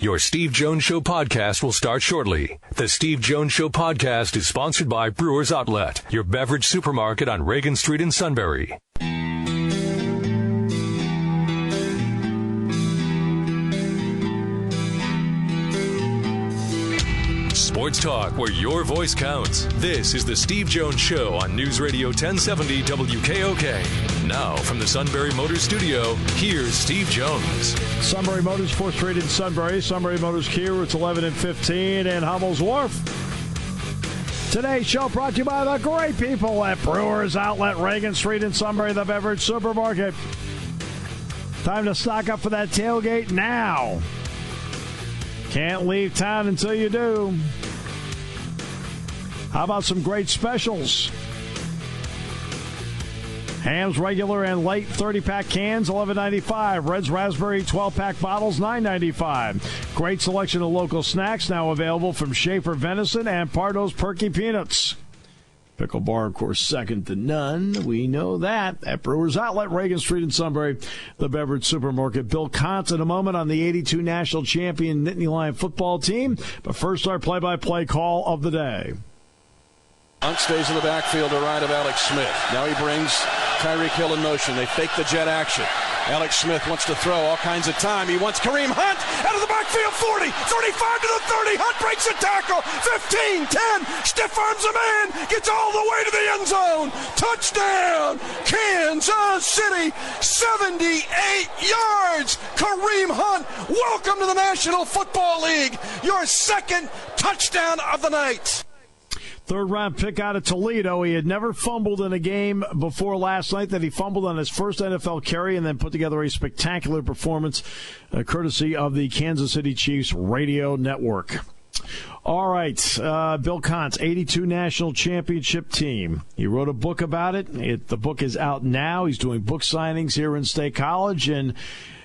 Your Steve Jones Show podcast will start shortly. The Steve Jones Show podcast is sponsored by Brewers Outlet, your beverage supermarket on Reagan Street in Sunbury. Sports talk where your voice counts. This is the Steve Jones Show on News Radio 1070 WKOK. Now from the Sunbury Motors Studio, here's Steve Jones. Sunbury Motors, 4th Street in Sunbury. Sunbury Motors Kia, routes 11 and 15 in Hummel's Wharf. Today's show brought to you by the great people at Brewers Outlet, Reagan Street in Sunbury, the beverage supermarket. Time to stock up for that tailgate now. Can't leave town until you do. How about some great specials? Ham's regular and late 30-pack cans, $11.95. Red's Raspberry 12-pack bottles, $9.95. Great selection of local snacks now available from Schaefer Venison and Pardo's Perky Peanuts. Pickle Bar, of course, second to none. We know that. At Brewers Outlet, Reagan Street in Sunbury, the beverage supermarket. Bill Kantz in a moment on the 82 national champion Nittany Lion football team. But first, our play-by-play call of the day. Hunt stays in the backfield to right of Alex Smith. Now he brings Tyreek Hill in motion. They fake the jet action. Alex Smith wants to throw all kinds of time. He wants Kareem Hunt out of the backfield, 40, 35 to the 30. Hunt breaks a tackle, 15, 10, stiff arms a man, gets all the way to the end zone. Touchdown, Kansas City, 78 yards. Kareem Hunt, welcome to the National Football League. Your second touchdown of the night. Third-round pick out of Toledo. He had never fumbled in a game before last night. That he fumbled on his first NFL carry and then put together a spectacular performance, courtesy of the Kansas City Chiefs radio network. All right, Bill Kantz, 82 national championship team. He wrote a book about it. The book is out now. He's doing book signings here in State College, and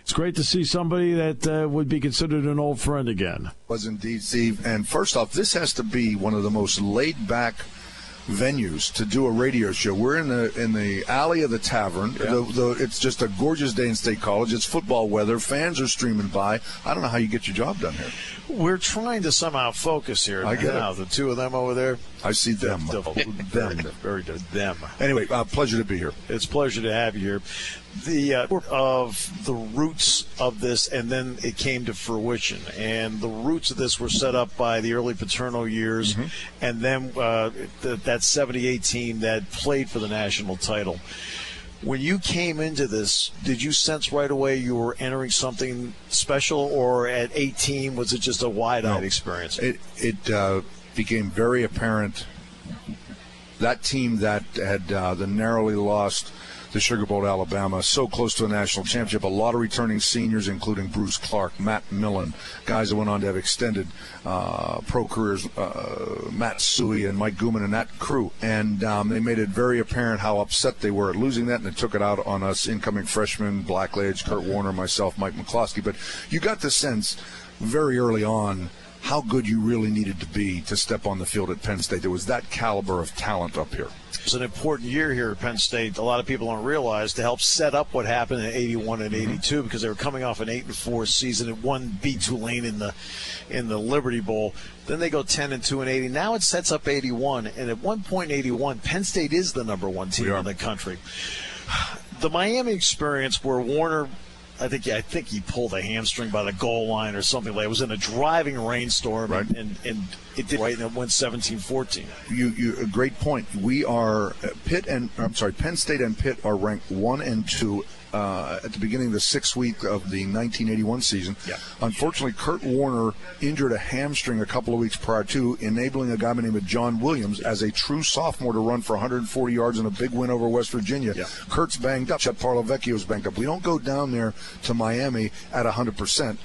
it's great to see somebody that would be considered an old friend again. Was indeed, Steve. And first off, this has to be one of the most laid-back venues to do a radio show. We're in the alley of the tavern. Yeah. It's just a gorgeous day in State College. It's football weather. Fans are streaming by. I don't know how you get your job done here. We're trying to somehow focus here. I get now. it. The two of them over there. I see them. Very good. Them. Anyway, pleasure to be here. It's a pleasure to have you here. The roots of this, and then it came to fruition. And the roots of this were set up by the early Paterno years, and then that 78 team that played for the national title. When you came into this, did you sense right away you were entering something special, or at 18 was it just a wide-eyed experience? It became very apparent. That team that had the narrowly lost the Sugar Bowl to Alabama, so close to a national championship, a lot of returning seniors, including Bruce Clark, Matt Millen, guys that went on to have extended pro careers, Matt Suey and Mike Gooman and that crew. And they made it very apparent how upset they were at losing that, and they took it out on us incoming freshmen, Blackledge, Kurt Warner, myself, Mike McCloskey. But you got the sense very early on how good you really needed to be to step on the field at Penn State. There was that caliber of talent up here. It's an important year here at Penn State. A lot of people don't realize to help set up what happened in 81 and 82 because they were coming off an 8-4 season and one beat Tulane in the Liberty Bowl. Then they go 10-2 in 80. Now it sets up 81, and at one point in 81, Penn State is the number one team in the country. The Miami experience where Warner, I think he pulled a hamstring by the goal line or something like that. It was in a driving rainstorm, right. and it did right, and it went 17-14. You a great point. We are Penn State and Pitt are ranked 1 and 2 at the beginning of the 6th week of the 1981 season. Yeah. Unfortunately, Kurt Warner injured a hamstring a couple of weeks prior to, enabling a guy by the name of John Williams as a true sophomore to run for 140 yards in a big win over West Virginia. Yeah. Kurt's banged up. Chet Parlavecchio's banged up. We don't go down there to Miami at 100%.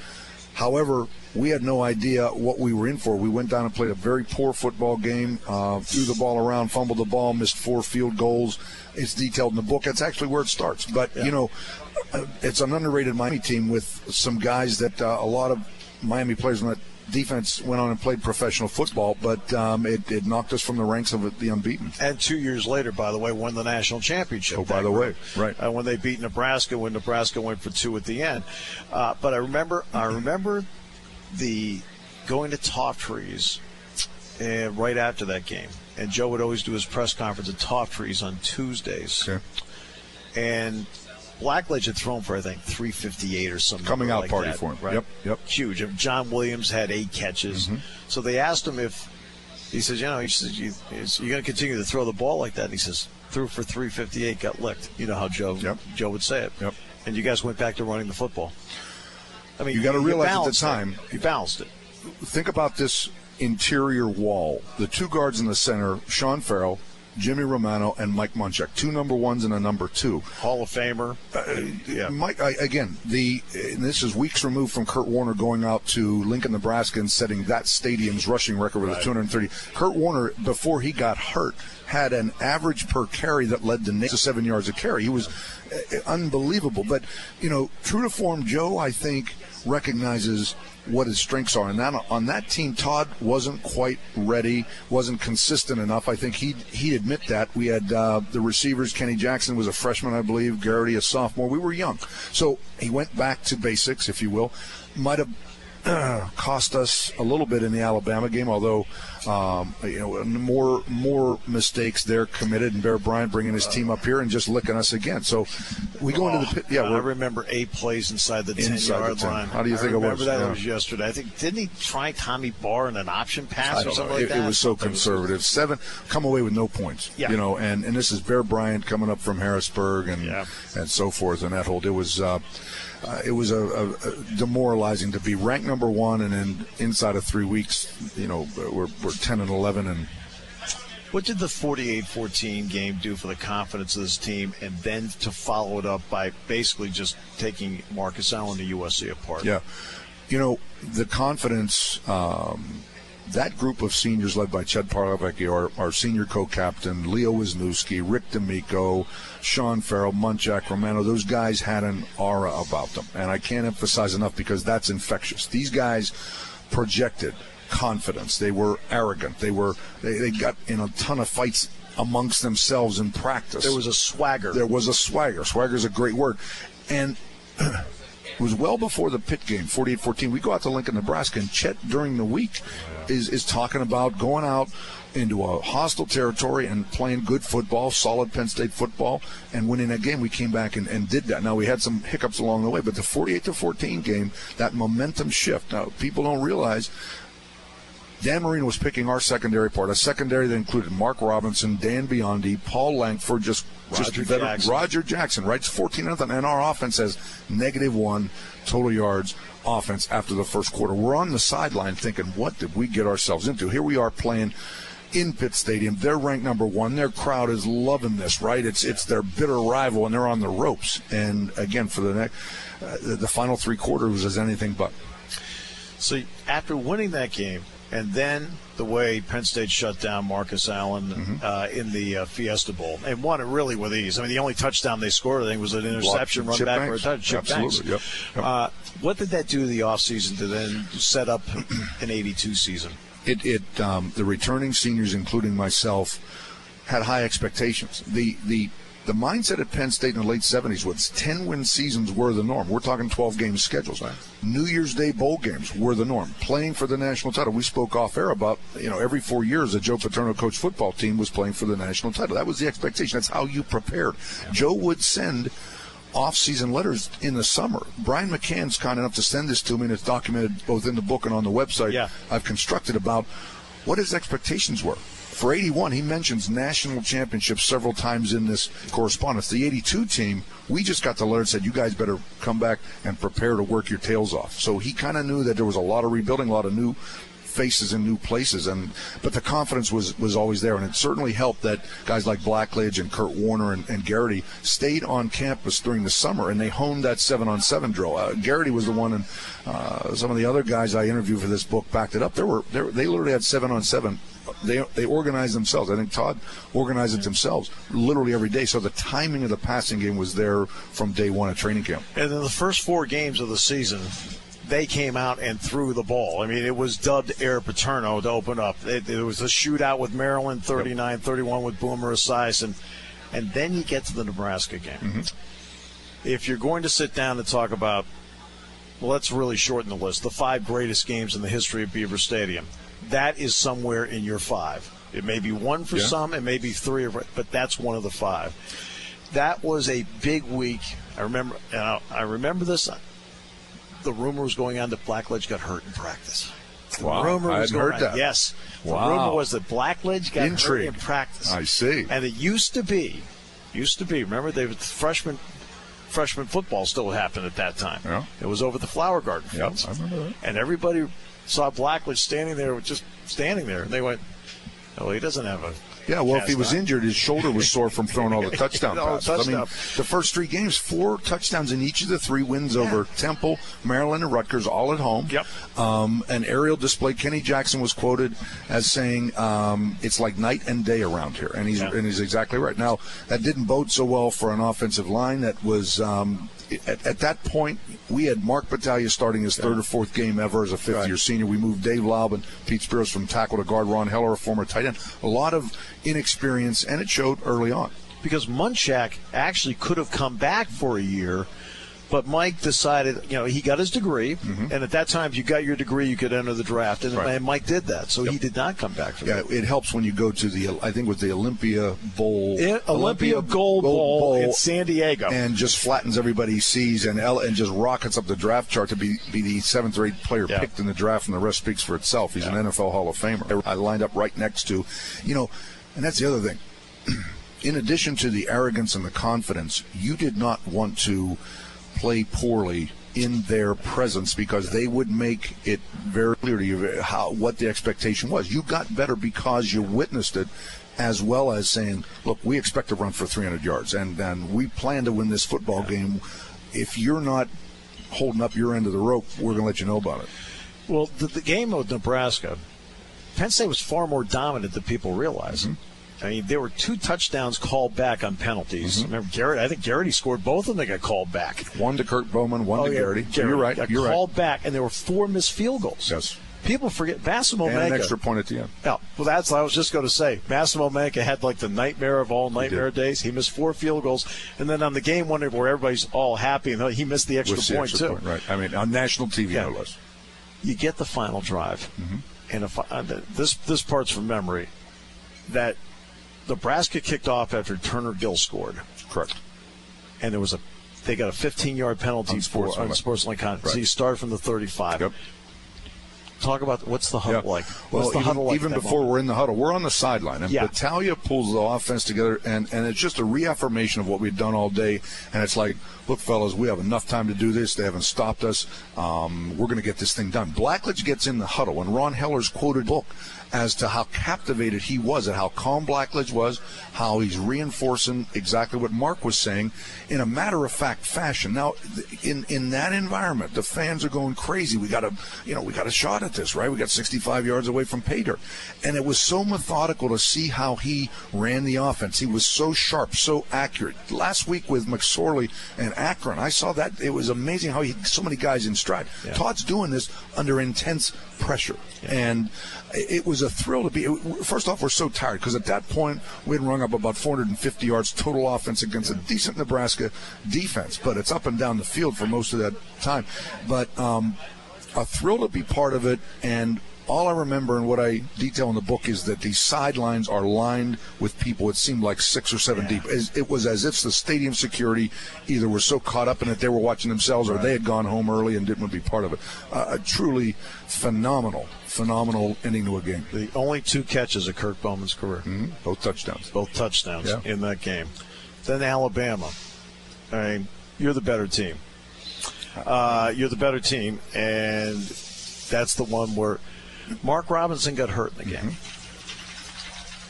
However, we had no idea what we were in for. We went down and played a very poor football game, threw the ball around, fumbled the ball, missed 4 field goals. It's detailed in the book. That's actually where it starts. But, it's an underrated Miami team with some guys that a lot of Miami players on that defense went on and played professional football, but it knocked us from the ranks of the unbeaten. And 2 years later, by the way, won the national championship. Oh, by the way, right. When they beat Nebraska, when Nebraska went for 2 at the end. But I remember the going to Toffree's right after that game, and Joe would always do his press conference at Toffree's on Tuesdays. Okay. And Blackledge had thrown for, I think, 358 or something. Coming out like party that, for him. Right? Yep. Huge. And John Williams had 8 catches. Mm-hmm. So they asked him if, he says, you're going to continue to throw the ball like that? And he says, threw for 358, got licked. You know how Joe would say it. Yep. And you guys went back to running the football. I mean, you got to realize at the time. You balanced it. Think about this interior wall. The 2 guards in the center, Sean Farrell, Jimmy Romano, and Mike Munchak. 2 number 1s and a number 2. Hall of Famer. Mike, again, and this is weeks removed from Kurt Warner going out to Lincoln, Nebraska, and setting that stadium's rushing record with a 230. Kurt Warner, before he got hurt, had an average per carry that led to 7 yards a carry. He was unbelievable. But, true to form, Joe, I think, recognizes what his strengths are. And on that team, Todd wasn't quite ready, wasn't consistent enough. I think he'd admit that. We had the receivers. Kenny Jackson was a freshman, I believe. Garrity, a sophomore. We were young. So he went back to basics, if you will. Might have cost us a little bit in the Alabama game, although more mistakes there committed, and Bear Bryant bringing his team up here and just licking us again. So we go into the pit. Yeah, I remember 8 plays inside the 10-yard line. How do you think it was? I remember that it was yesterday. I think, didn't he try Tommy Barr in an option pass or something like that? It was so conservative. 7, come away with no points. Yeah. And this is Bear Bryant coming up from Harrisburg and so forth, and that whole it was a demoralizing to be ranked number 1, and then inside of 3 weeks, we're 10-11. And what did the 48-14 game do for the confidence of this team, and then to follow it up by basically just taking Marcus Allen and USC apart? Yeah, the confidence. That group of seniors led by Ched Parlavecchio, our senior co-captain, Leo Wisniewski, Rick D'Amico, Sean Farrell, Munchak, Romano, those guys had an aura about them. And I can't emphasize enough because that's infectious. These guys projected confidence. They were arrogant. They got in a ton of fights amongst themselves in practice. There was a swagger. Swagger is a great word. And it was well before the Pitt game, 48-14. We go out to Lincoln, Nebraska, and Chet during the week is talking about going out into a hostile territory and playing good football, solid Penn State football, and winning that game. We came back and did that. Now, we had some hiccups along the way, but the 48-14 game, that momentum shift. Now, people don't realize Dan Marino was picking our secondary part, a secondary that included Mark Robinson, Dan Biondi, Paul Langford, Roger Jackson, right? It's 14-0, and our offense has -1 total yards offense after the first quarter. We're on the sideline thinking, what did we get ourselves into? Here we are playing in Pitt Stadium. They're ranked number 1. Their crowd is loving this, right? It's their bitter rival, and they're on the ropes. And again, for the final 3 quarters was anything but. So after winning that game, and then the way Penn State shut down Marcus Allen in the Fiesta Bowl, and won it really with ease. I mean, the only touchdown they scored, I think, was an interception run back for a touchdown. Absolutely, yep. What did that do to the offseason to then set up an 82 season? The returning seniors, including myself, had high expectations. The mindset at Penn State in the late 70s was 10-win seasons were the norm. We're talking 12-game schedules. Right. New Year's Day bowl games were the norm. Playing for the national title. We spoke off air about, every 4 years a Joe Paterno coach football team was playing for the national title. That was the expectation. That's how you prepared. Joe would send off-season letters in the summer. Brian McCann's kind enough to send this to me, and it's documented both in the book and on the website I've constructed about what his expectations were. For 81, he mentions national championships several times in this correspondence. The 82 team, we just got the letter that said, you guys better come back and prepare to work your tails off. So he kind of knew that there was a lot of rebuilding, a lot of new faces in new places, but the confidence was always there, and it certainly helped that guys like Blackledge and Kurt Warner and Garrity stayed on campus during the summer, and they honed that 7-on-7 drill. Garrity was the one, and some of the other guys I interviewed for this book backed it up. They literally had 7-on-7. They organized themselves. I think Todd organized it themselves literally every day. So the timing of the passing game was there from day one at training camp. And in the first 4 games of the season, they came out and threw the ball. I mean, it was dubbed Air Paterno to open up. It was a shootout with Maryland, 39-31 with Boomer Esiason. And then you get to the Nebraska game. Mm-hmm. If you're going to sit down and talk about let's really shorten the list. The 5 greatest games in the history of Beaver Stadium. That is somewhere in your 5. It may be 1 for some, it may be 3, but that's one of the 5. That was a big week. I remember this. The rumor was going on that Blackledge got hurt in practice. Wow, I hadn't heard that. Yes. Wow. The rumor was that Blackledge got hurt in practice. I see. And it used to be, remember, freshman football still happened at that time. Yeah. It was over the Flower Garden fields. I remember that. And everybody saw Blackledge standing there, and they went, oh, he doesn't have a... Yeah, well, if he was injured, his shoulder was sore from throwing all the touchdown passes. I mean, the first 3 games, 4 touchdowns in each of the 3 wins over Temple, Maryland, and Rutgers, all at home. Yep. An aerial display. Kenny Jackson was quoted as saying, it's like night and day around here. And he's exactly right. Now, that didn't bode so well for an offensive line that was... At that point, we had Mark Battaglia starting his 3rd or 4th game ever as a 5th-year senior. We moved Dave Laub and Pete Spiros from tackle to guard. Ron Heller, a former tight end. A lot of inexperience, and it showed early on. Because Munchak actually could have come back for a year, but Mike decided, he got his degree, and at that time, if you got your degree, you could enter the draft, and Mike did that, so he did not come back for that. It helps when you go to I think it was the Olympia Bowl. Olympia Gold Bowl in San Diego. And just flattens everybody he sees and just rockets up the draft chart to be the 7th or 8th player picked in the draft, and the rest speaks for itself. He's an NFL Hall of Famer. I lined up right next to, and that's the other thing. In addition to the arrogance and the confidence, you did not want to play poorly in their presence because they would make it very clear to you what the expectation was. You got better because you witnessed it, as well as saying, look, we expect to run for 300 yards, and we plan to win this football game. If you're not holding up your end of the rope, we're going to let you know about it. Well, the game with Nebraska, Penn State was far more dominant than people realize. I mean, there were 2 touchdowns called back on penalties. Remember, Garrett? I think Garrett scored both of them. They got called back. 1 to Kurt Bowman, 1 to Garrett. You're right. Got called back, and there were 4 missed field goals. Yes. People forget Massimo Manca. And an extra point at the end. Yeah, well, that's what I was just going to say. Massimo Manca had like the nightmare of all nightmare days. He missed 4 field goals, and then on the game one where everybody's all happy, and he missed the extra point too. Right. I mean, on national TV, no less. You get the final drive, and this part's from memory. That Nebraska kicked off after Turner Gill scored. Correct. And they got a 15-yard penalty on sportsmanlike conduct. So you start from the 35. Yep. Talk about what's the huddle like. What's the huddle like? Even before we're in the huddle, we're on the sideline, and Battaglia pulls the offense together, and it's just a reaffirmation of what we've done all day. And it's like, look, fellas, we have enough time to do this. They haven't stopped us. We're going to get this thing done. Blackledge gets in the huddle, and Ron Heller's quoted book as to how captivated he was at how calm Blackledge was, how he's reinforcing exactly what Mark was saying in a matter-of-fact fashion. Now, in that environment, the fans are going crazy. We got a shot at this, right? We got 65 yards away from pay dirt. And it was so methodical to see how he ran the offense. He was so sharp, so accurate. Last week with McSorley and Akron, I saw that. It was amazing how so many guys in stride. Yeah. Todd's doing this under intense pressure. Yeah. And it was a thrill to be. First off, we're so tired because at that point we had rung up about 450 yards total offense against a decent Nebraska defense, but it's up and down the field for most of that time. But a thrill to be part of it, and all I remember and what I detail in the book is that the sidelines are lined with people. It seemed like 6 or 7 deep. It was as if the stadium security either were so caught up in it they were watching themselves or they had gone home early and didn't want to be part of it. A truly phenomenal ending to a game. The only 2 catches of Kurt Bowman's career. Both touchdowns. In that game. Then Alabama. I mean, you're the better team. And that's the one where Mark Robinson got hurt in the game.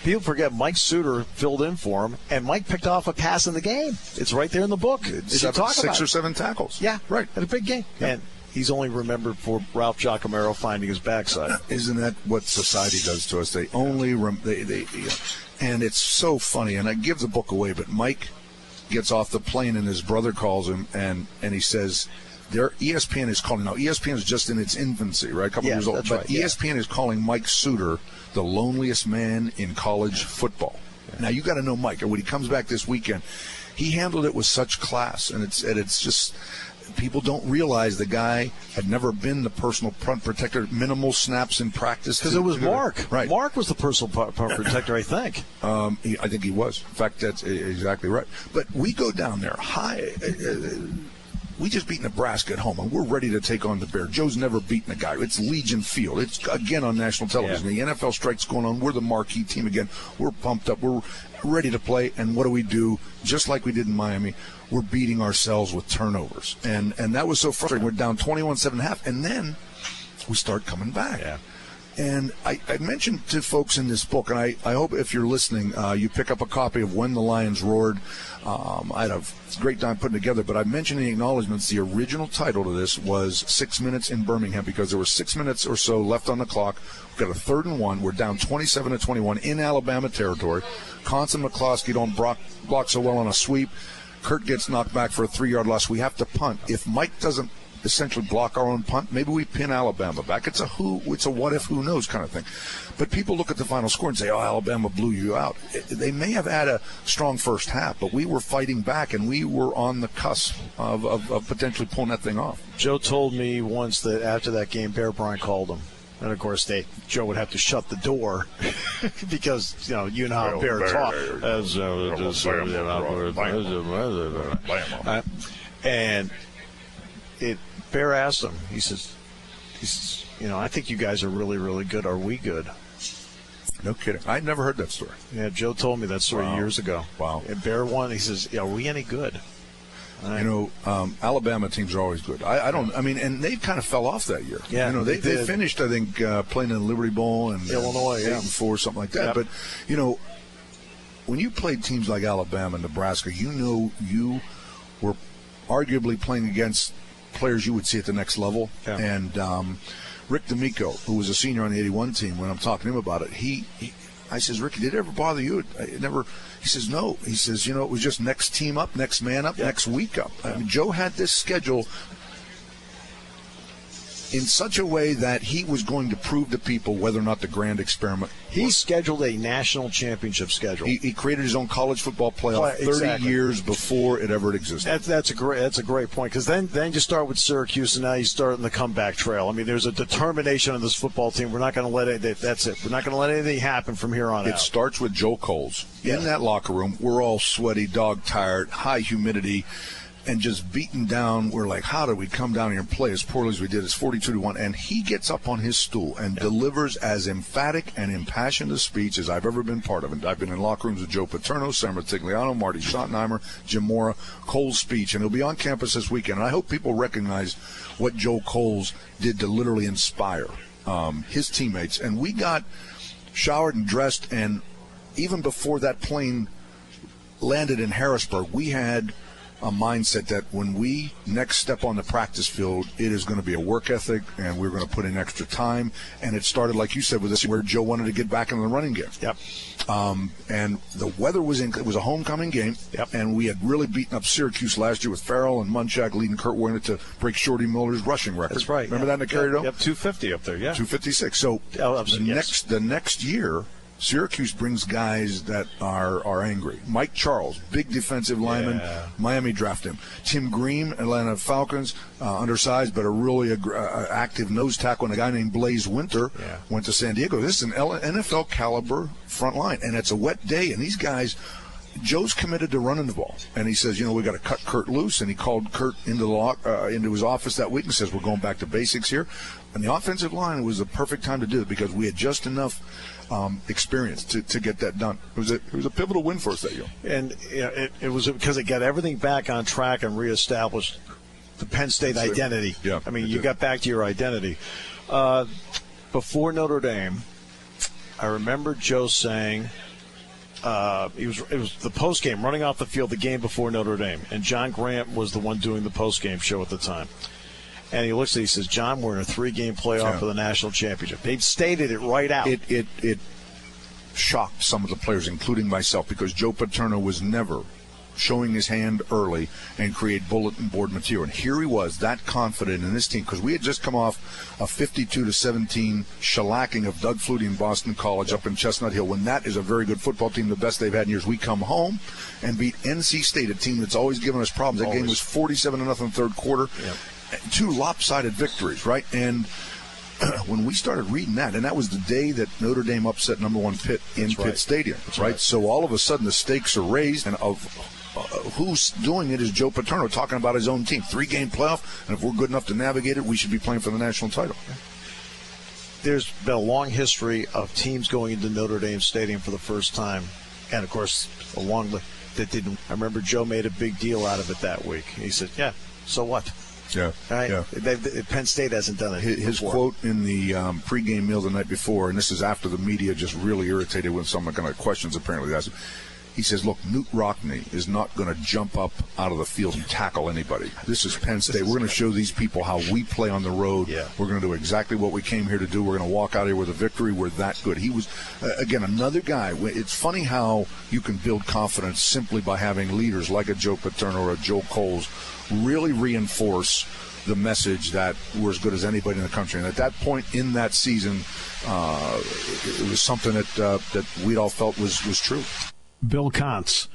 People forget Mike Suter filled in for him, and Mike picked off a pass in the game. It's right there in the book. 6 or 7 tackles. Yeah, right. At a big game. Yeah. And he's only remembered for Ralph Giacomo finding his backside. Isn't that what society does to us? They only and it's so funny. And I give the book away, but Mike gets off the plane, and his brother calls him, and he says, ESPN is calling. Now, ESPN is just in its infancy, right? A couple years old. But ESPN is calling Mike Suter the loneliest man in college football. Now, you got to know Mike. And when he comes back this weekend, he handled it with such class. And it's just people don't realize the guy had never been the personal punt protector, minimal snaps in practice. Because it was Mark. Right. Mark was the personal punt protector, I think. I think he was. In fact, that's exactly right. But we go down there high. We just beat Nebraska at home, and we're ready to take on the Bears. Joe's never beaten a guy. It's Legion Field. It's, again, on national television. Yeah. The NFL strike's going on. We're the marquee team again. We're pumped up. We're ready to play. And what do? Just like we did in Miami, we're beating ourselves with turnovers. And that was so frustrating. We're down 21-7.5, and then we start coming back. Yeah. And I mentioned to folks in this book, and I hope if you're listening, you pick up a copy of When the Lions Roared. I had a great time putting it together, but I mentioned in the acknowledgments the original title to this was 6 Minutes in Birmingham, because there were 6 minutes or so left on the clock. We've got a 3rd and 1. We're down 27-21 in Alabama territory. Conson McCloskey don't block so well on a sweep. Kurt gets knocked back for a 3-yard loss. We have to punt. If Mike doesn't essentially block our own punt, maybe we pin Alabama back. It's a what if, who knows kind of thing. But people look at the final score and say, oh, Alabama blew you out. They may have had a strong first half, but we were fighting back, and we were on the cusp of potentially pulling that thing off. Joe told me once that after that game, Bear Bryant called him. And, of course, Joe would have to shut the door because, you know how Bear talk. And Bear asked him, he says, I think you guys are really, really good. Are we good? No kidding. I'd never heard that story. Yeah, Joe told me that story years ago. Wow. And Bear won. He says, are we any good? Alabama teams are always good. And they kind of fell off that year. Yeah, they finished, I think, playing in the Liberty Bowl and Illinois, 8-4, something like that. Yep. But, when you played teams like Alabama and Nebraska, you were arguably playing against players you would see at the next level. Yeah. And Rick D'Amico, who was a senior on the 81 team, when I'm talking to him about it, I says, Ricky, did it ever bother you? He says, no. He says, it was just next team up, next man up, next week up. I mean, Joe had this schedule in such a way that he was going to prove to people whether or not the grand experiment He scheduled a national championship schedule. He created his own college football playoff 30 years before it ever existed. That's a great point, because then you start with Syracuse, and now you start on the comeback trail. I mean, there's a determination on this football team. We're not going to let it. That's it. We're not going to let anything happen from here on out. It starts with Joe Coles. In that locker room, we're all sweaty, dog-tired, high humidity, and just beaten down. We're like, how do we come down here and play as poorly as we did? It's 42-1. And he gets up on his stool and delivers as emphatic and impassioned a speech as I've ever been part of. And I've been in locker rooms with Joe Paterno, Sam Ratigliano, Marty Schottenheimer, Jim Mora. Cole's speech. And it'll be on campus this weekend. And I hope people recognize what Joe Coles did to literally inspire his teammates. And we got showered and dressed, and even before that plane landed in Harrisburg, we had a mindset that when we next step on the practice field, it is going to be a work ethic, and we're going to put in extra time. And it started, like you said, with this where Joe wanted to get back into the running game. Yep. And the weather it was a homecoming game. Yep. And we had really beaten up Syracuse last year with Farrell and Munchak leading Kurt Warner to break Shorty Miller's rushing record. That's right. Remember that in the Carrier Dome? Yep, 250 up there, yeah. 256. So the next year, Syracuse brings guys that are angry. Mike Charles, big defensive lineman. Miami drafted him. Tim Green, Atlanta Falcons, undersized but a really active nose tackle. And a guy named Blaze Winter went to San Diego. This is an NFL caliber front line, and it's a wet day. And these guys, Joe's committed to running the ball, and he says, we got to cut Kurt loose. And he called Kurt into his office that week and says, we're going back to basics here. And the offensive line was the perfect time to do it because we had just enough experience to get that done. It was a pivotal win for us that year. And it was because it got everything back on track and reestablished the Penn State identity. Yeah, I mean, you got back to your identity. Before Notre Dame, I remember Joe saying, it was the post game, running off the field the game before Notre Dame, and John Grant was the one doing the post game show at the time. And he looks at it, he says, John, we're in a 3-game playoff for the national championship. They stated it right out. It shocked some of the players, including myself, because Joe Paterno was never showing his hand early and create bulletin board material. And here he was, that confident in this team, because we had just come off a 52-17 shellacking of Doug Flutie and Boston College up in Chestnut Hill. When that is a very good football team, the best they've had in years. We come home and beat NC State, a team that's always given us problems. That game was 47-0 in the third quarter. Yep. 2 lopsided victories, right? And when we started reading that, and that was the day that Notre Dame upset #1 Pitt in Pitt Stadium, right? So all of a sudden the stakes are raised, and of who's doing it is Joe Paterno talking about his own team. 3-game playoff, and if we're good enough to navigate it, we should be playing for the national title. There's been a long history of teams going into Notre Dame Stadium for the first time, and of course, that didn't. I remember Joe made a big deal out of it that week. He said, "Yeah, so what?" Yeah, right. Yeah. Penn State hasn't done it. His quote in the pregame meal the night before, and this is after the media just really irritated with some kind of questions apparently asked him. He says, "Look, Newt Rockne is not going to jump up out of the field and tackle anybody. This is Penn State. We're going to show these people how we play on the road. Yeah. We're going to do exactly what we came here to do. We're going to walk out here with a victory. We're that good." He was, again, another guy. It's funny how you can build confidence simply by having leaders like a Joe Paterno or a Joe Coles really reinforce the message that we're as good as anybody in the country. And at that point in that season, it was something that we all felt was true. Bill Contz.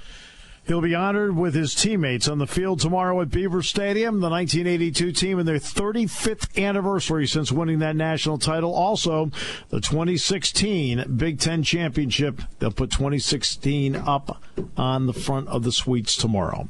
He'll be honored with his teammates on the field tomorrow at Beaver Stadium, the 1982 team in their 35th anniversary since winning that national title. Also, the 2016 Big Ten Championship. They'll put 2016 up on the front of the suites tomorrow.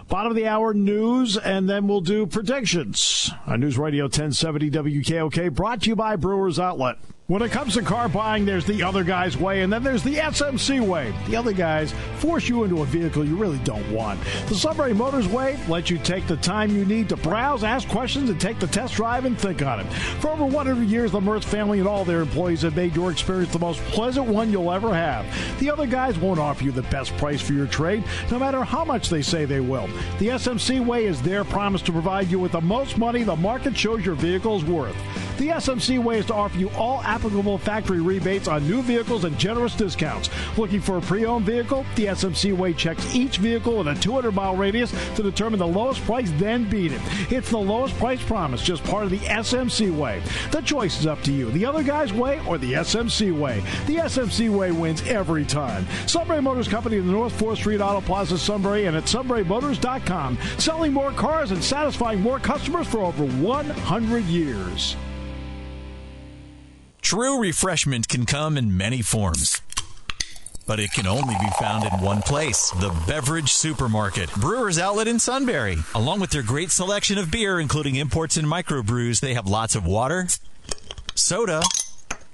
Bottom of the hour news, and then we'll do predictions on News Radio 1070 WKOK, brought to you by Brewers Outlet. When it comes to car buying, there's the other guy's way, and then there's the SMC way. The other guys force you into a vehicle you really don't want. The Sunbury Motors way lets you take the time you need to browse, ask questions, and take the test drive and think on it. For over 100 years, the Mertz family and all their employees have made your experience the most pleasant one you'll ever have. The other guys won't offer you the best price for your trade, no matter how much they say they will. The SMC way is their promise to provide you with the most money the market shows your vehicle is worth. The SMC way is to offer you all applicable factory rebates on new vehicles and generous discounts. Looking for a pre-owned vehicle? The SMC way checks each vehicle in a 200-mile radius to determine the lowest price, then beat it. It's the lowest price promise, just part of the SMC way. The choice is up to you. The other guy's way or the SMC way. The SMC way wins every time. Sunbury Motors Company in the North 4th Street Auto Plaza, Sunbury, and at sunburymotors.com. Selling more cars and satisfying more customers for over 100 years. True refreshment can come in many forms, but it can only be found in one place, the Beverage Supermarket. Brewers Outlet in Sunbury. Along with their great selection of beer, including imports and microbrews, they have lots of water, soda,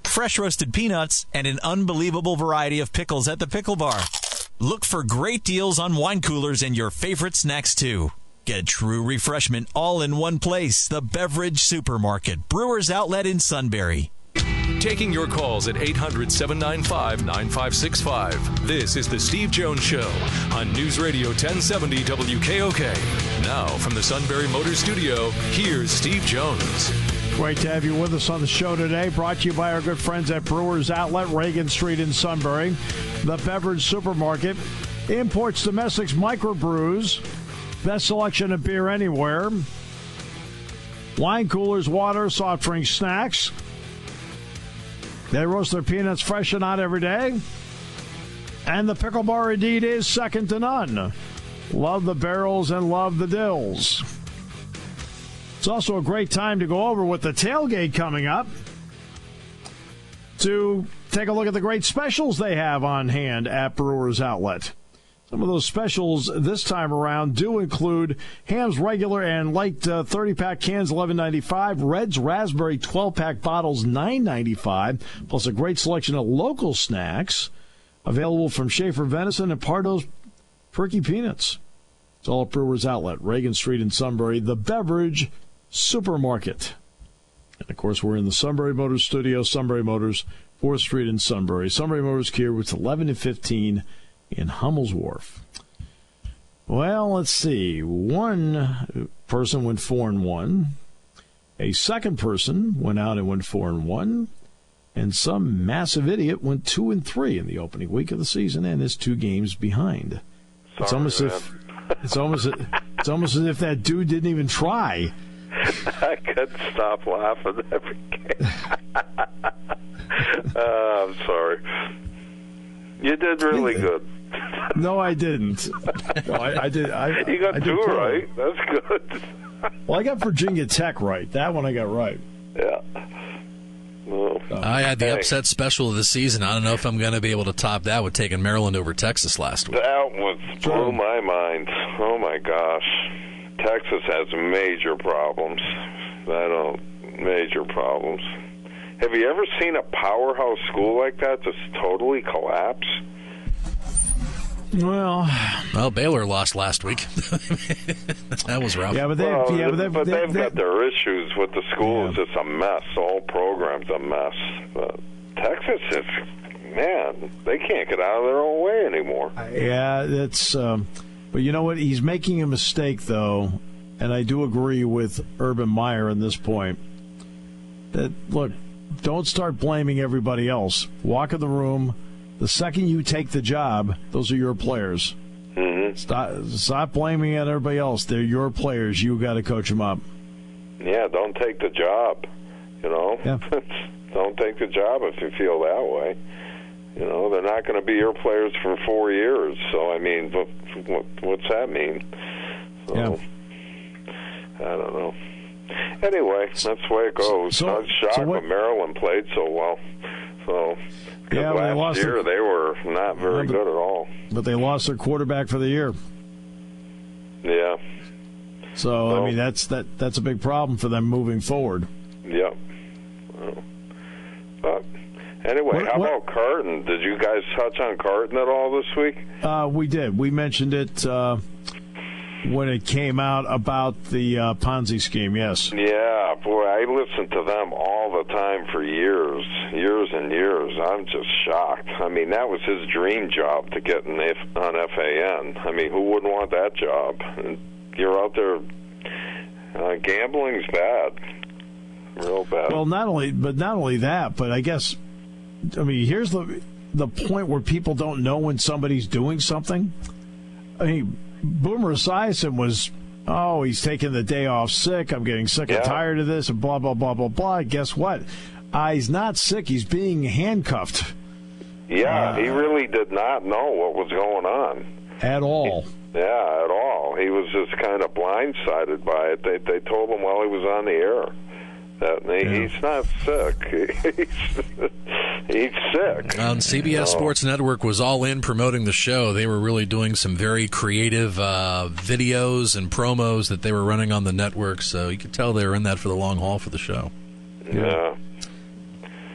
fresh roasted peanuts, and an unbelievable variety of pickles at the pickle bar. Look for great deals on wine coolers and your favorite snacks, too. Get true refreshment all in one place, the Beverage Supermarket. Brewers Outlet in Sunbury. Taking your calls at 800-795-9565. This is the Steve Jones Show on News Radio 1070 WKOK. Now from the Sunbury Motors Studio, here's Steve Jones. Great to have you with us on the show today. Brought to you by our good friends at Brewers Outlet, Reagan Street in Sunbury. The Beverage Supermarket imports, domestics, microbrews. Best selection of beer anywhere. Wine coolers, water, soft drinks, snacks. They roast their peanuts fresh and hot every day. And the pickle bar indeed is second to none. Love the barrels and love the dills. It's also a great time to go over with the tailgate coming up to take a look at the great specials they have on hand at Brewers Outlet. Some of those specials this time around do include Ham's regular and light 30-pack cans, $11.95. Red's raspberry 12-pack bottles, $9.95. Plus a great selection of local snacks available from Schaefer Venison and Pardo's Perky Peanuts. It's all at Brewers Outlet, Reagan Street in Sunbury, the Beverage Supermarket. And, of course, we're in the Sunbury Motors Studio, Sunbury Motors, 4th Street in Sunbury. Sunbury Motors Kia, routes 11 and 15 in Hummel's Wharf. Well, let's see. One person went 4-1. A second person went out and went 4-1. And some massive idiot went 2-3 in the opening week of the season and is 2 games behind. Sorry, it's almost man. if It's almost as if that dude didn't even try. I couldn't stop laughing every game. I'm sorry. You did really good. No, I didn't. No, I did. You got two right. That's good. Well, I got Virginia Tech right. That one I got right. Yeah. Well, I had the upset special of the season. I don't know if I'm going to be able to top that with taking Maryland over Texas last week. That blew my mind. Oh, my gosh. Texas has major problems. Major problems. Have you ever seen a powerhouse school like that just totally collapse? Well, Baylor lost last week. That was rough. Yeah, but they've got their issues with the school. It's just a mess. The whole program's a mess. But Texas is, man, they can't get out of their own way anymore. Yeah, that's. But you know what? He's making a mistake, though, and I do agree with Urban Meyer on this point. That look, don't start blaming everybody else. Walk in the room. The second you take the job, those are your players. Mm-hmm. Stop blaming everybody else. They're your players. You got to coach them up. Yeah, don't take the job. You know, don't take the job if you feel that way. You know, they're not going to be your players for 4 years. So I mean, what's that mean? So, I don't know. Anyway, that's the way it goes. I was shocked when Maryland played so well. So. Last year they were not very good at all. But they lost their quarterback for the year. Yeah. So I mean that's a big problem for them moving forward. Yep. But anyway, how about Carton? Did you guys touch on Carton at all this week? We did. We mentioned it when it came out about the Ponzi scheme. Yes. Yeah, boy, I listened to them all the time for years and years. I'm just shocked. I mean, that was his dream job to get on FAN. I mean, who wouldn't want that job? And you're out there. Gambling's bad, real bad. Well, not only that, but I guess, I mean, here's the point where people don't know when somebody's doing something. I mean, Boomer Esiason was, he's taking the day off sick. I'm getting sick and tired of this, and blah, blah, blah, blah, blah. Guess what? He's not sick. He's being handcuffed. Yeah, he really did not know what was going on. At all. Yeah, at all. He was just kind of blindsided by it. They told him while he was on the air that he's not sick. He's sick. On CBS Sports Network was all in promoting the show. They were really doing some very creative videos and promos that they were running on the network, so you could tell they were in that for the long haul for the show. Yeah.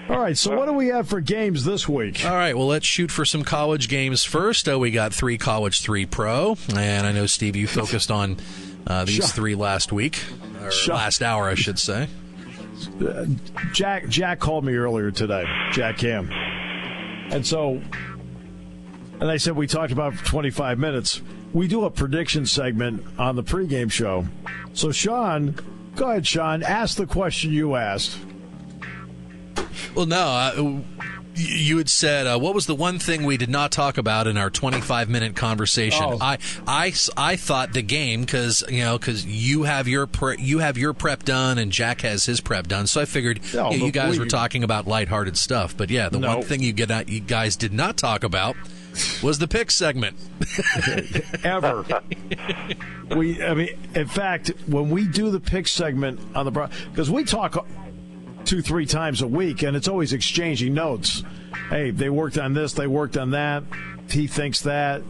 All right, so what do we have for games this week? All right, well, let's shoot for some college games first. We got 3 college, 3 pro, and I know, Steve, you focused on these 3 last week, or last hour, I should say. Jack called me earlier today, Jack Cam. And I said we talked about it for 25 minutes. We do a prediction segment on the pregame show. So, Sean, go ahead, Sean. Ask the question you asked. Well, no, you had said, what was the one thing we did not talk about in our 25-minute conversation? Oh. I thought the game, because you have your prep done and Jack has his prep done, so I figured you guys were talking about lighthearted stuff. But yeah, the one thing you guys did not talk about was the pick segment. Ever. In fact, when we do the pick segment on the because we talk 2-3 times a week, and it's always exchanging notes. Hey, they worked on this, they worked on that. He thinks that,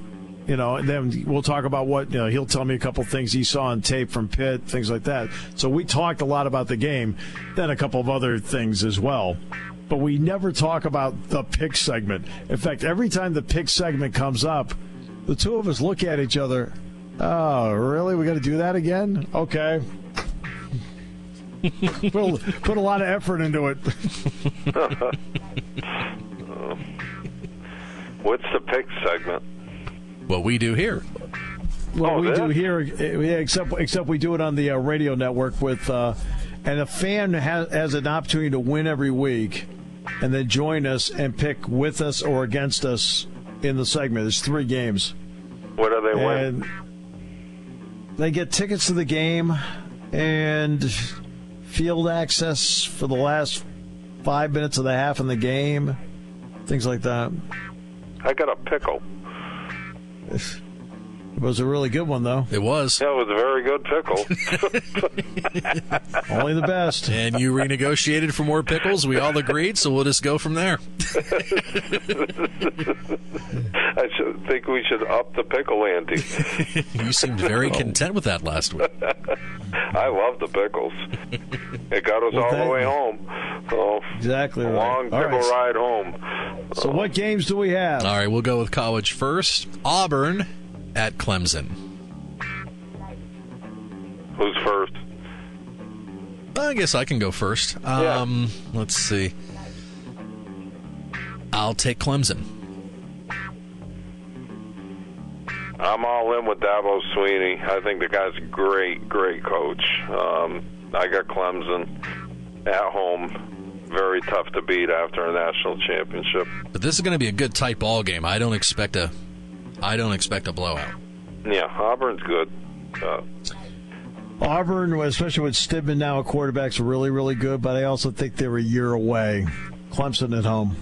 and then we'll talk about what, he'll tell me a couple things he saw on tape from Pitt, things like that. So we talked a lot about the game, then a couple of other things as well. But we never talk about the pick segment. In fact, every time the pick segment comes up, the two of us look at each other. Oh, really? We got to do that again? Okay. Put a lot of effort into it. What's the pick segment? What we do here. Do here, except we do it on the radio network with, and a fan has an opportunity to win every week, and then join us and pick with us or against us in the segment. There's 3 games. What do they win? they get tickets to the game and field access for the last 5 minutes of the half in the game, things like that. I got a pickle. It was a really good one, though. It was. Yeah, it was a very good pickle. Only the best. And you renegotiated for more pickles. We all agreed, so we'll just go from there. I think we should up the pickle ante. You seemed very content with that last week. I love the pickles. It got us all the way home. So exactly right. Long pickle ride home. So what games do we have? All right, we'll go with college first. Auburn at Clemson. Who's first? I guess I can go first. Let's see. I'll take Clemson. I'm all in with Dabo Swinney. I think the guy's a great coach. I got Clemson at home. Very tough to beat after a national championship. But this is going to be a good tight ball game. I don't expect a blowout. Yeah, Auburn's good. Auburn, especially with Stidman now a quarterback's really, really good, but I also think they're a year away. Clemson at home.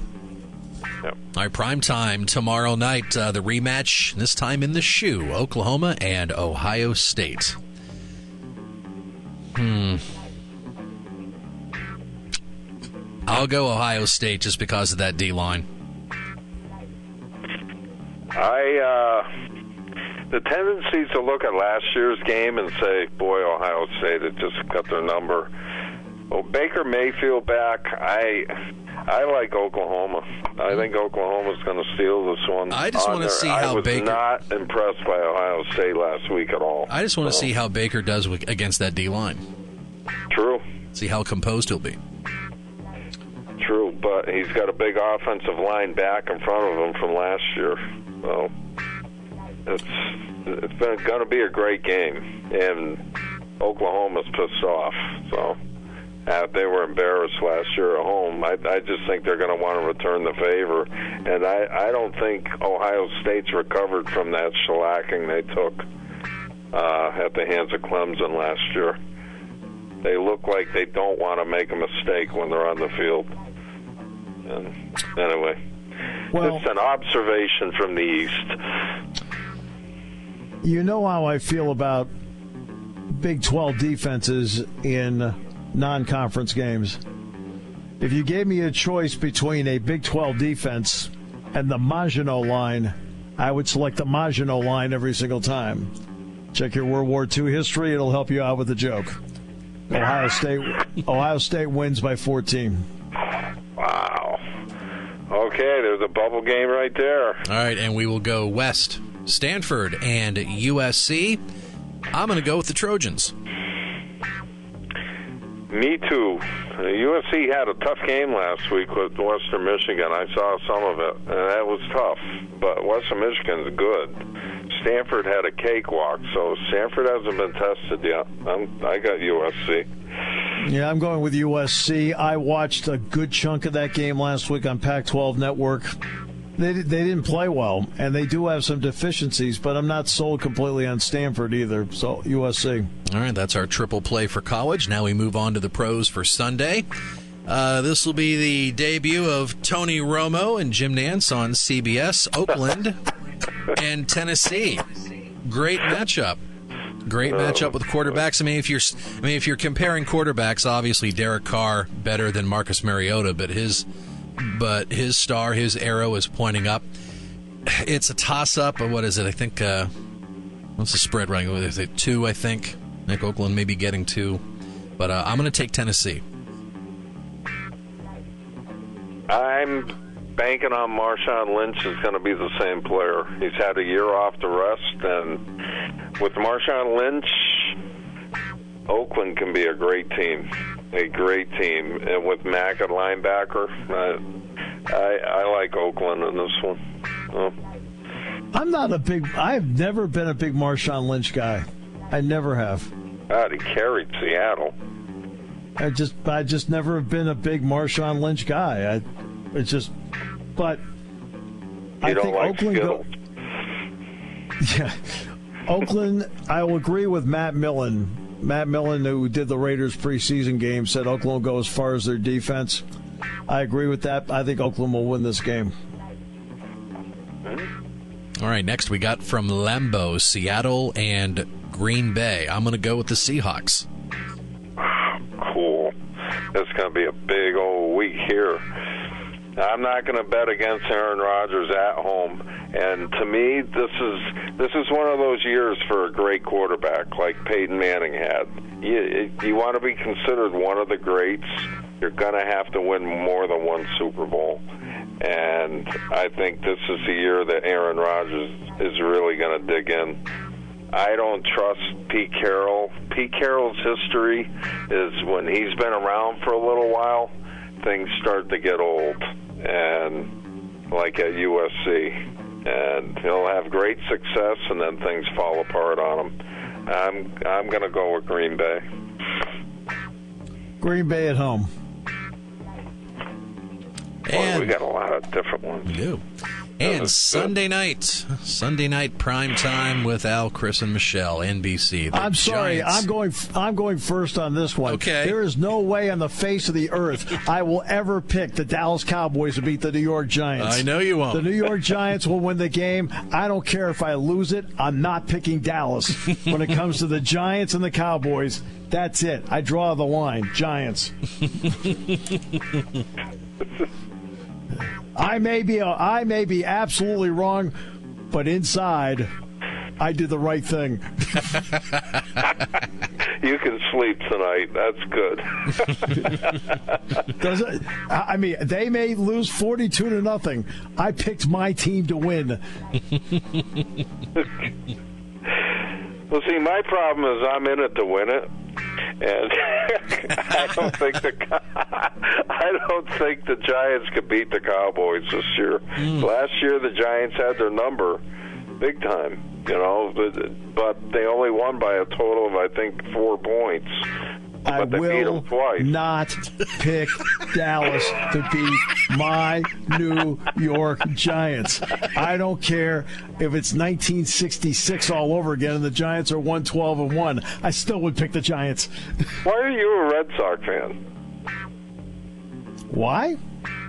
Yep. All right, prime time tomorrow night. The rematch, this time in the shoe, Oklahoma and Ohio State. I'll go Ohio State just because of that D-line. The tendency to look at last year's game and say, boy, Ohio State had just got their number. Well, Baker Mayfield back, I like Oklahoma. I think Oklahoma's going to steal this one. I just want to see how Baker... I was not impressed by Ohio State last week at all. I just want to see how Baker does against that D-line. True. See how composed he'll be. True, but he's got a big offensive line back in front of him from last year. So it's going to be a great game, and Oklahoma's pissed off. So they were embarrassed last year at home. I just think they're going to want to return the favor, and I don't think Ohio State's recovered from that shellacking they took at the hands of Clemson last year. They look like they don't want to make a mistake when they're on the field. And anyway, it's an observation from the East. You know how I feel about Big 12 defenses in non-conference games. If you gave me a choice between a Big 12 defense and the Maginot line, I would select the Maginot line every single time. Check your World War II history. It'll help you out with the joke. Ohio State wins by 14. Wow. Okay, there's a bubble game right there. All right, and we will go west. Stanford and USC. I'm going to go with the Trojans. Me too. USC had a tough game last week with Western Michigan. I saw some of it, and that was tough. But Western Michigan's good. Stanford had a cakewalk, so Stanford hasn't been tested yet. I got USC. Yeah, I'm going with USC. I watched a good chunk of that game last week on Pac-12 Network. They didn't play well, and they do have some deficiencies, but I'm not sold completely on Stanford either, so USC. All right, that's our triple play for college. Now we move on to the pros for Sunday. This will be the debut of Tony Romo and Jim Nantz on CBS, Oakland and Tennessee. Great matchup. Great matchup with quarterbacks. I mean, if you're comparing quarterbacks, obviously Derek Carr better than Marcus Mariota, but his star, his arrow is pointing up. It's a toss-up. But what is it? I think what's the spread running? Is it 2? I think Oakland may be getting 2, but I'm going to take Tennessee. I'm banking on Marshawn Lynch is going to be the same player. He's had a year off to rest, and with Marshawn Lynch, Oakland can be a great team. And with Mack at linebacker, I like Oakland in this one. I've never been a big Marshawn Lynch guy. I never have. God, he carried Seattle. I just never have been a big Marshawn Lynch guy. I think like Oakland Skittles. Yeah. Oakland, I will agree with Matt Millen. Matt Millen, who did the Raiders preseason game, said Oakland will go as far as their defense. I agree with that. I think Oakland will win this game. All right, next we got from Lambeau, Seattle and Green Bay. I'm going to go with the Seahawks. Cool. It's going to be a big old week here. I'm not going to bet against Aaron Rodgers at home. And to me, this is one of those years for a great quarterback like Peyton Manning had. You want to be considered one of the greats, you're going to have to win more than one Super Bowl. And I think this is the year that Aaron Rodgers is really going to dig in. I don't trust Pete Carroll. Pete Carroll's history is when he's been around for a little while, things start to get old, and like at USC. And he'll have great success, and then things fall apart on him. I'm going to go with Green Bay. Green Bay at home. Boy, we got a lot of different ones. We do. And Sunday night prime time with Al, Chris, and Michelle, NBC. I'm sorry, Giants. I'm going first on this one. Okay. There is no way on the face of the earth I will ever pick the Dallas Cowboys to beat the New York Giants. I know you won't. The New York Giants will win the game. I don't care if I lose it. I'm not picking Dallas. When it comes to the Giants and the Cowboys, that's it. I draw the line. Giants. I may be absolutely wrong, but inside, I did the right thing. You can sleep tonight. That's good. Does it? I mean, they may lose 42-0. I picked my team to win. Well, see, my problem is I'm in it to win it. And I don't think the Giants could beat the Cowboys this year. Last year, the Giants had their number, big time. But they only won by a total of, I think, 4 points. I will not pick Dallas to beat my New York Giants. I don't care if it's 1966 all over again and the Giants are 112-1. I still would pick the Giants. Why are you a Red Sox fan? Why?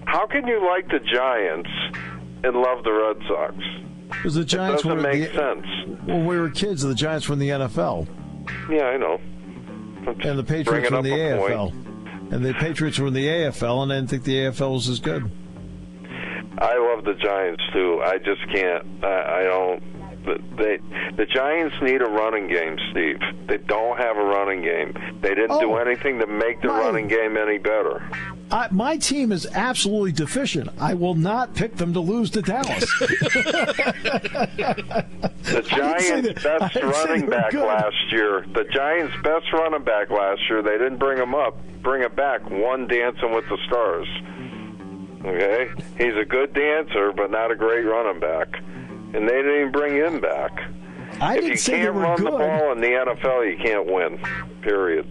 How can you like the Giants and love the Red Sox? Because the Giants doesn't make sense. When we were kids, the Giants were in the NFL. Yeah, I know. And the Patriots were in the AFL. And the Patriots were in the AFL, and I didn't think the AFL was as good. I love the Giants, too. I just can't. I don't. The Giants need a running game, Steve. They don't have a running game. They didn't do anything to make the running game any better. My team is absolutely deficient. I will not pick them to lose to Dallas. The Giants' best running back last year. The Giants' best running back last year. They didn't bring him back. One Dancing with the Stars. Okay, he's a good dancer, but not a great running back. And they didn't even bring him back. If you can't run the ball in the NFL, you can't win. Period.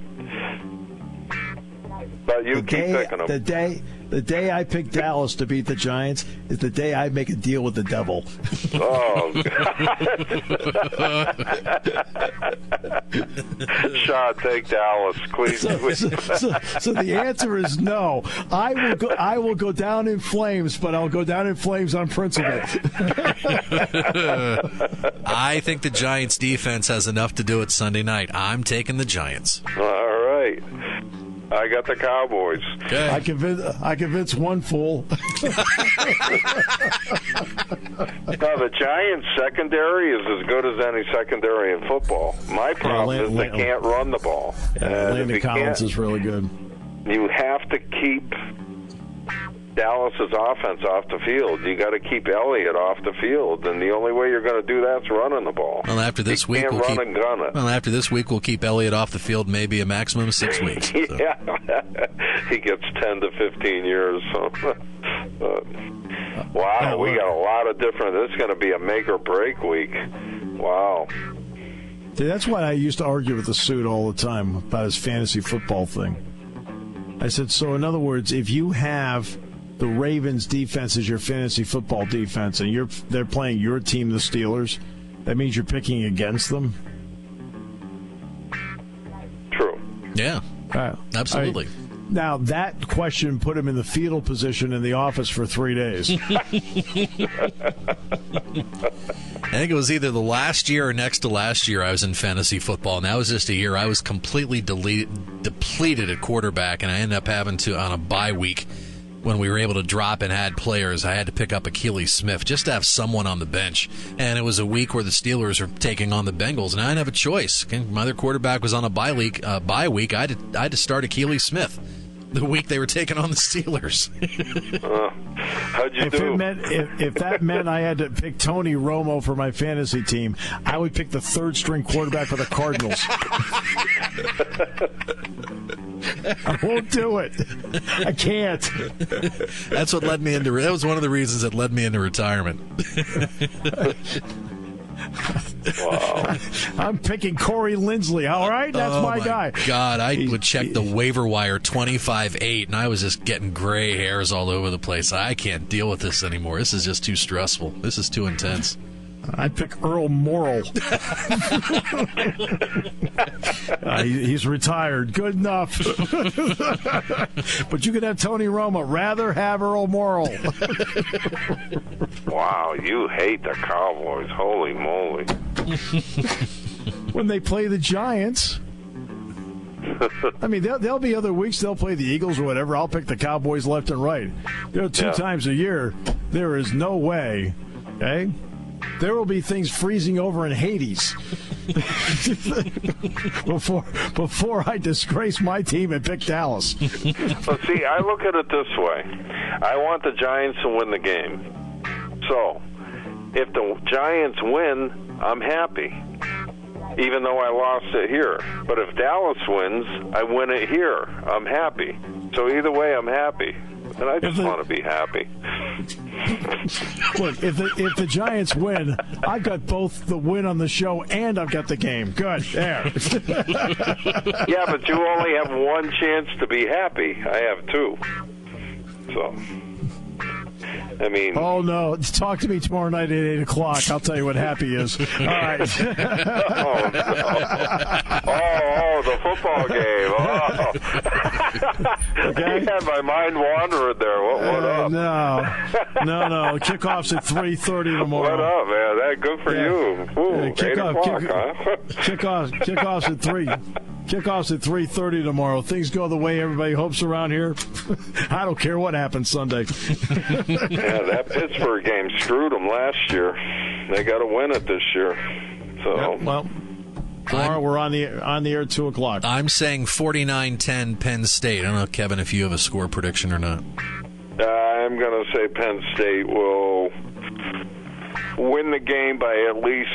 But you keep picking them. The day I pick Dallas to beat the Giants is the day I make a deal with the devil. Oh, God. Shaw, take Dallas, please. So the answer is no. I will go down in flames, but I'll go down in flames on principle. I think the Giants' defense has enough to do it Sunday night. I'm taking the Giants. All right. I got the Cowboys. Okay. I convinced one fool. No, the Giants' secondary is as good as any secondary in football. My problem is they can't run the ball. Landon Collins is really good. You have to keep Dallas's offense off the field. You got to keep Elliott off the field, and the only way you're going to do that is running the ball. Well, after this week, we'll keep Elliott off the field maybe a maximum of 6 weeks. So. Yeah, he gets 10 to 15 years. So. Wow, we got a lot of different. This is going to be a make or break week. Wow. See, that's why I used to argue with the suit all the time about his fantasy football thing. I said, so in other words, if you have the Ravens defense as your fantasy football defense, and they're playing your team, the Steelers, that means you're picking against them. True. Yeah, absolutely. Now, that question put him in the fetal position in the office for 3 days. I think it was either the last year or next to last year I was in fantasy football, and that was just a year I was completely depleted at quarterback, and I ended up having to, on a bye week, when we were able to drop and add players, I had to pick up Akili Smith just to have someone on the bench. And it was a week where the Steelers were taking on the Bengals, and I didn't have a choice. My other quarterback was on a bye week. I had to start Akili Smith the week they were taking on the Steelers. How'd you do? If that meant I had to pick Tony Romo for my fantasy team, I would pick the third-string quarterback for the Cardinals. I won't do it. I can't. That was one of the reasons that led me into retirement. Wow. I'm picking Corey Linsley. All right, that's my guy. God, I would check the waiver wire 25-8, and I was just getting gray hairs all over the place. I can't deal with this anymore. This is just too stressful. This is too intense. I'd pick Earl Morrall. He's retired. Good enough. But you could have Tony Romo. Rather have Earl Morrall. Wow, you hate the Cowboys. Holy moly. When they play the Giants. I mean, there'll be other weeks they'll play the Eagles or whatever. I'll pick the Cowboys left and right. There are two times a year. There is no way. Okay? There will be things freezing over in Hades before I disgrace my team and pick Dallas. Well, see, I look at it this way. I want the Giants to win the game. So, if the Giants win, I'm happy, even though I lost it here. But if Dallas wins, I win it here. I'm happy. So either way, I'm happy. And I just want to be happy. Look, if the Giants win, I've got both the win on the show and I've got the game. Good. There. Yeah, but you only have one chance to be happy. I have two. So, I mean... Oh, no. Talk to me tomorrow night at 8 o'clock. I'll tell you what happy is. All right. Oh, no. Oh, the football game. Oh. Okay. You had my mind wandering there. What up? No. Kickoff's at 3:30 tomorrow. What up, man? That good for you. Ooh, 8 o'clock, huh? Kickoff's at 3. Kickoff's at 3:30 tomorrow. Things go the way everybody hopes around here. I don't care what happens Sunday. Yeah, that Pittsburgh game screwed them last year. They got to win it this year. So, well, tomorrow we're on the air at 2 o'clock. I'm saying 49-10 Penn State. I don't know, Kevin, if you have a score prediction or not. I'm going to say Penn State will win the game by at least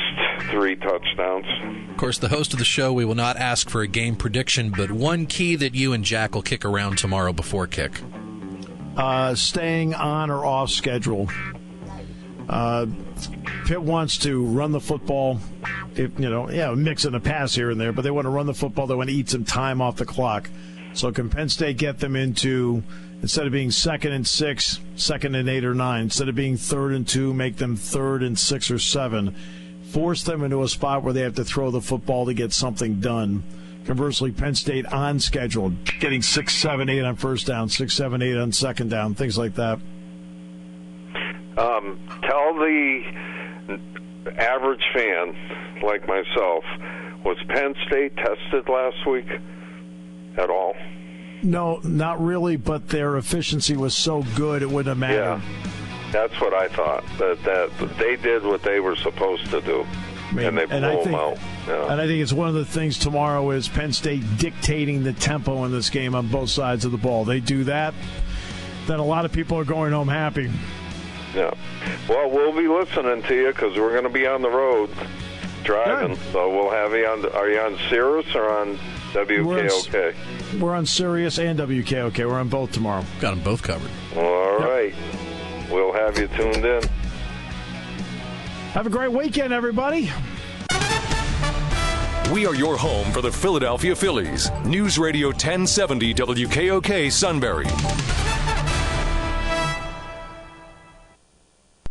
3 touchdowns. Of course, the host of the show, we will not ask for a game prediction, but one key that you and Jack will kick around tomorrow before kick. Staying on or off schedule. Pitt wants to run the football, mix in a pass here and there, but they want to run the football. They want to eat some time off the clock. So can Penn State get them into, instead of being 2nd and 6, 2nd and 8 or 9, instead of being 3rd and 2, make them 3rd and 6 or 7, force them into a spot where they have to throw the football to get something done. Conversely, Penn State on schedule, getting 6, 7, 8 on first down, 6, 7, 8 on second down, things like that. Tell the average fan, like myself, was Penn State tested last week at all? No, not really, but their efficiency was so good it wouldn't have mattered. Yeah, that's what I thought, that they did what they were supposed to do. And they blew them out. Yeah. And I think it's one of the things tomorrow is Penn State dictating the tempo in this game on both sides of the ball. They do that, then a lot of people are going home happy. Yeah. Well, we'll be listening to you because we're going to be on the road driving. Good. So we'll have you on. Are you on Sirius or on WKOK? We're on Sirius and WKOK. We're on both tomorrow. Got them both covered. All right. We'll have you tuned in. Have a great weekend, everybody. We are your home for the Philadelphia Phillies. News Radio 1070 WKOK Sunbury.